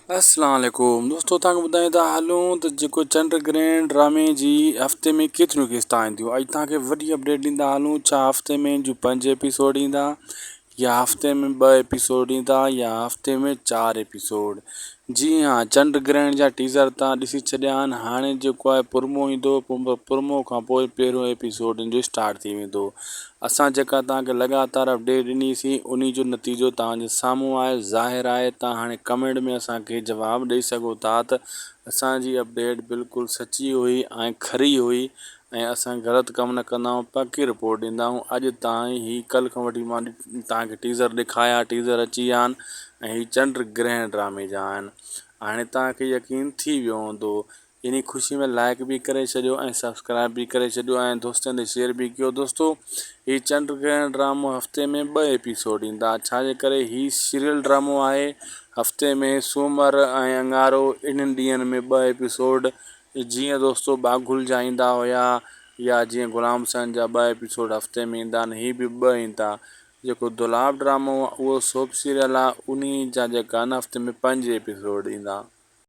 अस्सलाम वालेकुम दोस्तों, तव्हांखे ॿुधायूं था हलूं त जेको चंड ग्रहण ड्रामे जी हफ़्ते में केतिरियूं क़िस्तां ईंदियूं। अॼु तव्हांखे वॾी अपडेट ॾींदा हलूं। छा हफ़्ते में जूं 5 एपिसोड ईंदा, या हफ़्ते में 2 एपिसोड ईंदा, या हफ़्ते में 4 एपिसोड। जी हाँ, चंड ग्रहण जा टीज़र तव्हां ॾिसी छॾिया आहिनि। हाणे जेको आहे पुरमो ईंदो, पुरमो खां पोइ पहिरियों एपिसोड जो स्टार्ट थी वेंदो। असां जेका तव्हांखे लगातार अपडेट ॾिनीसीं, उन जो नतीजो तव्हांजे साम्हूं आहे, ज़ाहिर आहे। तव्हां हाणे कमेंट में असांखे जवाबु ॾेई सघो था त असांजी अपडेट बिल्कुलु सची हुई ऐं खरी हुई, ऐं असां ग़लति कमु न कंदा आहियूं, पकी रिपोर्ट ॾींदा आहियूं। अॼु ताईं ही कल्ह खां वठी मां तव्हांखे टीज़र ॾेखारिया, टीज़र अची विया आहिनि ऐं ही चंड ग्रहण ड्रामे जा आहिनि। हाणे तव्हांखे यकीन थी वियो हूंदो। इन ख़ुशी में लाइक भी करे छॾियो ऐं सब्सक्राइब भी करे छॾियो ऐं दोस्तनि खे शेयर भी कयो। दोस्तों, ही चंड ग्रहण ड्रामो हफ़्ते में 2 एपिसोड ईंदा। छाजे करे ही सीरियल ड्रामो आहे। हफ़्ते में सूमर ऐं अंगारो इन्हनि ॾींहंनि में 2 एपिसोड, जीअं दोस्तों बागुल जा ईंदा हुया, या जीअं गुलाम हुसैन जा 2 एपिसोड हफ़्ते में ईंदा आहिनि, ही बि 2 ईंदा। जेको दुलाब ड्रामो उहो सोप सीरियल आहे, उन जा जेका आहिनि हफ़्ते में 5 एपिसोड ईंदा।